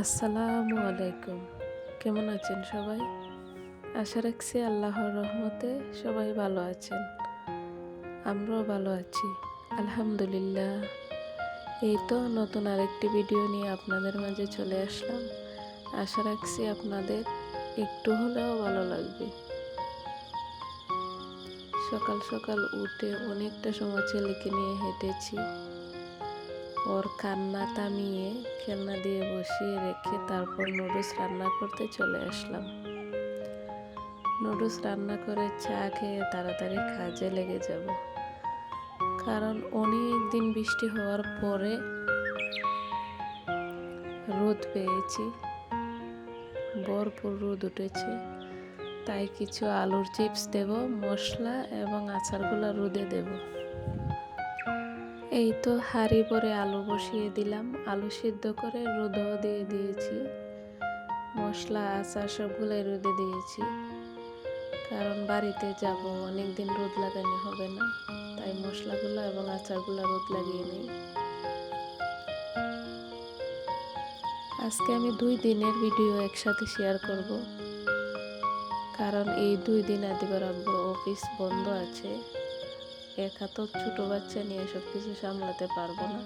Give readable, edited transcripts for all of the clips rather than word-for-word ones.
আসসালামু আলাইকুম। কেমন আছেন সবাই? আশা রাখছি আল্লাহর রহমতে সবাই ভালো আছেন। আমরাও ভালো আছি, আলহামদুলিল্লাহ। এই তো নতুন আরেকটি ভিডিও নিয়ে আপনাদের মাঝে চলে আসলাম। আশা রাখছি আপনাদের একটু হলেও ভালো লাগবে। সকাল সকাল উঠে অনেকটা সময় ছেলেকে নিয়ে হেঁটেছি। ওর কান্না থামিয়ে খেলনা দিয়ে বসিয়ে রেখে তারপর নুডলস রান্না করতে চলে আসলাম। নুডলস রান্না করে চা খেয়ে তাড়াতাড়ি কাজে লেগে যাব, কারণ অনেক দিন বৃষ্টি হওয়ার পরে রোদ পেয়েছি, ভরপুর রোদ উঠেছে। তাই কিছু আলুর চিপস দেব, মশলা এবং আচারগুলো রোদে দেব। এই তো হাঁড়ি ভরে আলু বসিয়ে দিলাম, আলু সিদ্ধ করে রোদও দিয়ে দিয়েছি। মশলা আচার সবগুলোই রোদে দিয়েছি, কারণ বাড়িতে যাব, অনেকদিন রোদ লাগানো হবে না, তাই মশলাগুলো এবং আচারগুলো রোদ লাগিয়ে নিই। আজকে আমি 2 দিনের ভিডিও একসাথে শেয়ার করব, কারণ এই 2 দিন আদিবার আব্বুর অফিস বন্ধ আছে। একা তো ছোট বাচ্চা নিয়ে সব কিছু সামলাতে পারবো না,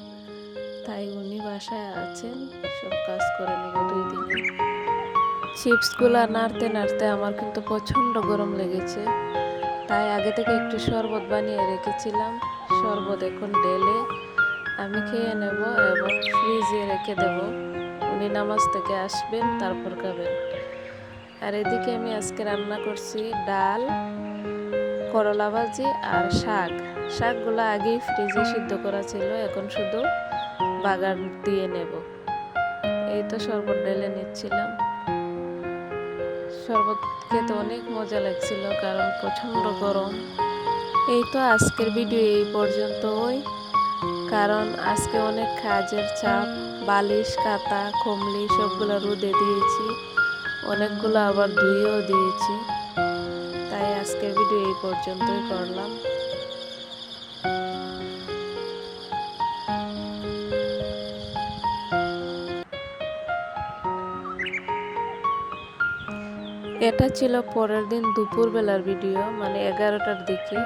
তাই উনি বাসায় আছেন, সব কাজ করে নেব 2 দিনে। চিপসগুলো নাড়তে নাড়তে আমার কিন্তু প্রচণ্ড গরম লেগেছে, তাই আগে থেকে একটু শরবত বানিয়ে রেখেছিলাম। শরবত এখন ঢেলে আমি খেয়ে নেব এবং ফ্রিজে রেখে দেব। উনি নামাজ থেকে আসবেন, তারপর খাবেন। আর এদিকে আমি আজকে রান্না করছি ডাল, করলা ভাজি আর শাক। শাকগুলো আগেই ফ্রিজে সিদ্ধ করা ছিল, এখন শুধু বাগার দিয়ে নেব। এই তো শরবত ঢেলে নিচ্ছিলাম। শরবত খেতে অনেক মজা লাগছিল, কারণ প্রচণ্ড গরম। এই তো আজকের ভিডিও এই পর্যন্তই, কারণ আজকে অনেক কাজের চাপ। বালিশ, খাতা, কমলি সবগুলো রোদে দিয়েছি, অনেকগুলো আবার ধুয়েও দিয়েছি। তাই আজকের ভিডিও এই পর্যন্তই করলাম। এটা ছিল পরের দিন দুপুরবেলার ভিডিও, মানে 11টার দিকে।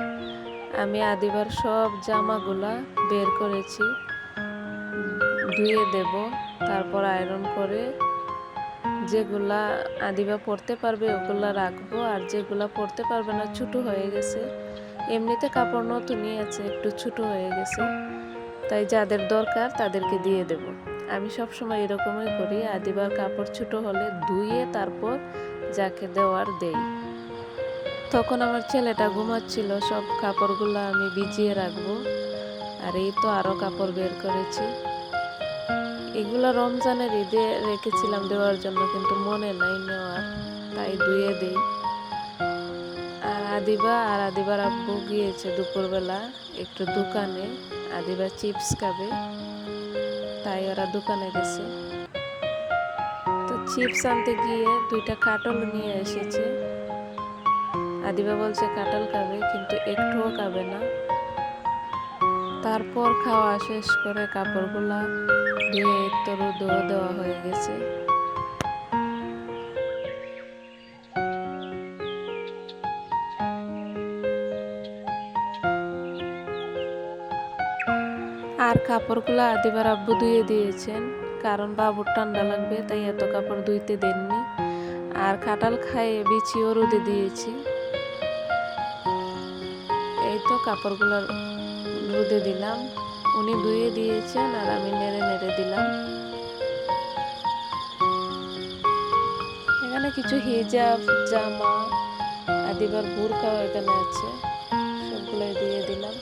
আমি আদিবার সব জামাগুলা বের করেছি, ধুয়ে দেব, তারপর আয়রন করে যেগুলা আদিবা পরতে পারবে ওগুলা রাখবো, আর যেগুলা পরতে পারবে না, ছোট হয়ে গেছে, এমনিতে কাপড় নতুনই আছে, একটু ছোট হয়ে গেছে, তাই যাদের দরকার তাদেরকে দিয়ে দেব। আমি সবসময় এরকমই করি, আদিবার কাপড় ছোট হলে ধুয়ে তারপর যাকে দেওয়ার দেই। তখন আমার ছেলেটা ঘুমাচ্ছিল, সব কাপড়গুলো আমি ভিজিয়ে রাখবো। আর এই তো আরও কাপড় বের করেছি। এগুলো রমজানের ঈদে রেখেছিলাম দেওয়ার জন্য, কিন্তু মনে নাই নেওয়ার, তাই ধুয়ে দেই। আর আদিবার আব্বু গিয়েছে দুপুরবেলা একটু দোকানে, আদিবা চিপস খাবে, তাই ওরা দোকানে গেছে। তো চিপস আনতে গিয়ে 2টা কাঁঠাল নিয়ে এসেছে। আদিবা বলছে কাঁঠাল খাবে, কিন্তু একটুও খাবে না। তারপর খাওয়া শেষ করে কাপড়গুলা ধুয়ে তো রোদও দেওয়া হয়ে গেছে। আর কাপড়গুলো আদিবার আব্বু ধুয়ে দিয়েছেন, কারণ বাবুর ঠান্ডা লাগবে, তাই এত কাপড় ধুইতে দেননি। আর কাঁঠাল খাইয়ে বিছিয়েও রোদে দিয়েছি। এই তো কাপড়গুলো রোদে দিলাম, উনি ধুয়ে দিয়েছেন আর আমি নেড়ে নেড়ে দিলাম। এখানে কিছু হিজাব, জামা, আদিবার বোরকাও এখানে আছে, সবগুলোই দিয়ে দিলাম।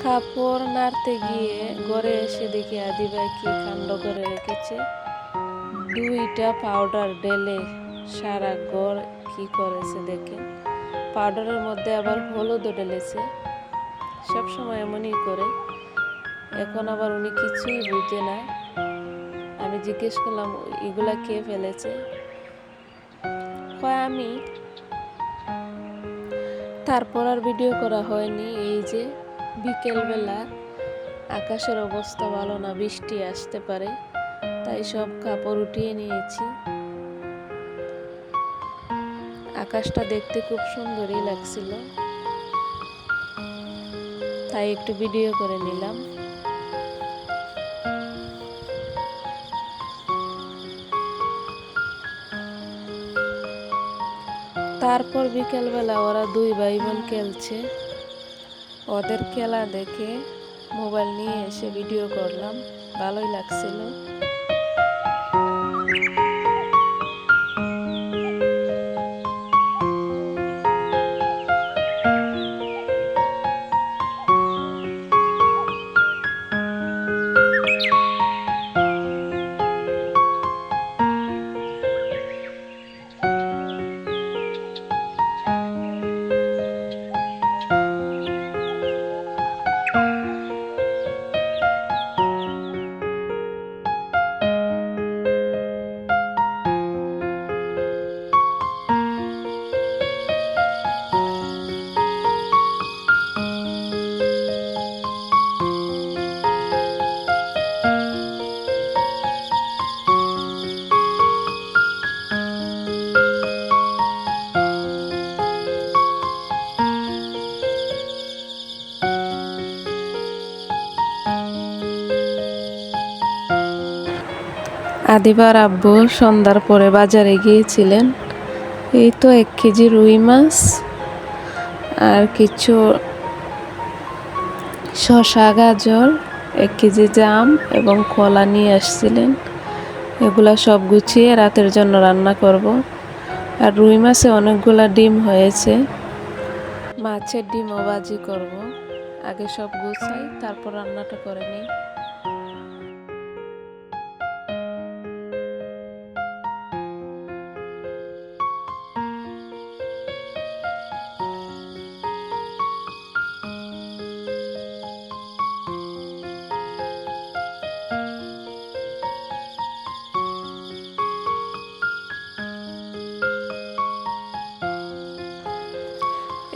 কাপড় নাড়তে গিয়ে ঘরে এসে দেখি আদিবাই কি কাণ্ড করে রেখেছে। 2টা পাউডার ঢেলে সারা ঘর কি করেছে দেখে। পাউডারের মধ্যে আবার হলুদও ঢেলেছে, সবসময় এমনই করে। এখন আবার উনি কিছুই বুঝে না। আমি জিজ্ঞেস করলাম এগুলা কে ফেলেছে, কয় আমি। তারপর আর ভিডিও করা হয়নি। এই যে বিকেলবেলা, আকাশের অবস্থা ভালো না, বৃষ্টি আসতে পারে, তাই সব কাপড় উঠিয়ে নিয়েছি। আকাশটা দেখতে খুব সুন্দরই লাগছিল, তাই একটু ভিডিও করে নিলাম। তারপর বিকেলবেলা ওরা দুই ভাই বোন খেলছে, ওদের খেলা দেখে মোবাইল নিয়ে এসে ভিডিও করলাম, ভালোই লাগছিল। আদিবার আব্বু সন্ধ্যার পরে বাজারে গিয়েছিলেন। এই তো 1 কেজি রুই মাছ আর কিছু শসা, গাজর, 1 কেজি জাম এবং কলা নিয়ে আসছিলেন। এগুলা সব গুছিয়ে রাতের জন্য রান্না করব। আর রুই মাছে অনেকগুলা ডিম হয়েছে, মাছের ডিমও ভাজি করব। আগে সব গুছাই, তারপর রান্নাটা করে নিই।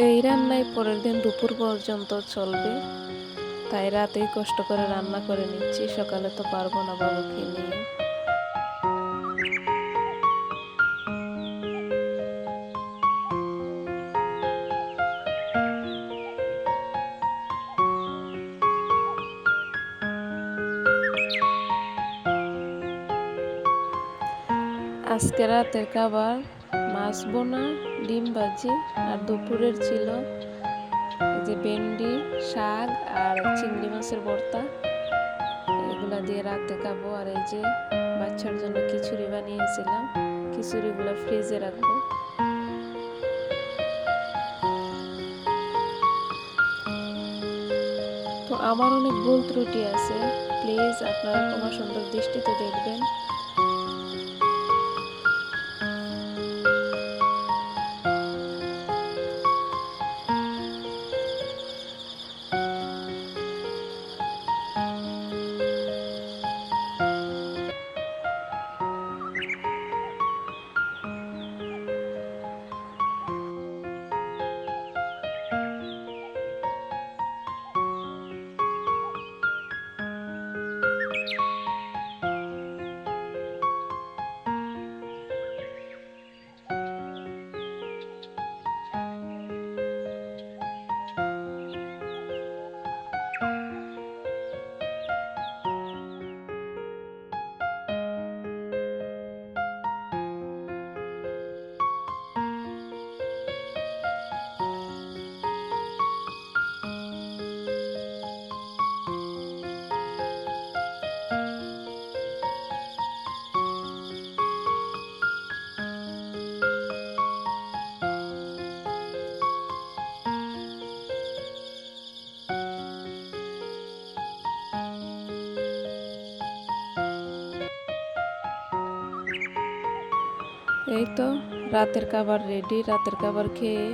এই রান্নায় পরের দিন দুপুর পর্যন্ত চলবে, তাই রাতেই কষ্ট করে রান্না করে নিচ্ছি, সকালে তো পারবো না বাবুকে নিয়ে। আজকে রাতের খাবার মাছ বোনা, ডিম ভাজি, আর দুপুরের ছিল এই যে ভেন্ডি, শাক আর চিংড়ি মাছের ভর্তা। এগুলা দিয়ে রাতে খাবো। আর এই যে বাচ্চার জন্য খিচুড়ি বানিয়েছিলাম, খিচুড়িগুলো ফ্রিজে রাখবো। তো আমার অনেক ভুল ত্রুটি আছে, প্লিজ আপনারা ক্ষমা সুন্দর দৃষ্টিতে দেখবেন। এই তো রাতের খাবার রেডি, রাতের খাবার খেয়ে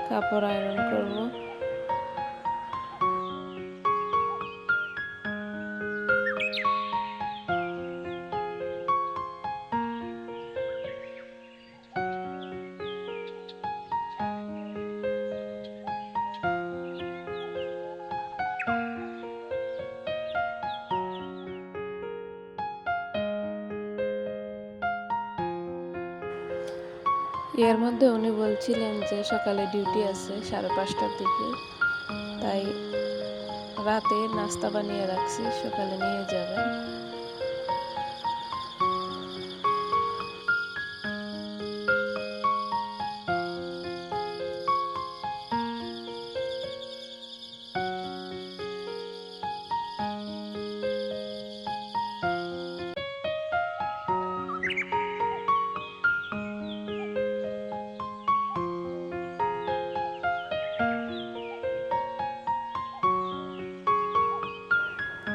কাপড় আয়রন করব। এর মধ্যে উনি বলছিলেন যে সকালে ডিউটি আছে 5:30টার দিকে, তাই রাতে নাস্তা বানিয়ে রাখছি, সকালে নিয়ে যাবেন।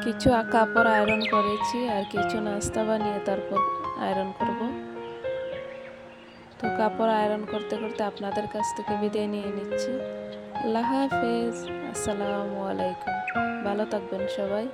কিছু কাপড় আয়রন করেছি আর কিছু নাস্তা বানিয়ে তারপর আয়রন করব। তো কাপড় আয়রন করতে করতে আপনাদের কাছ থেকে বিদায় নিয়ে নিচ্ছি। আল্লাহ হাফেজ, আসসালামু আলাইকুম। ভালো থাকবেন সবাই।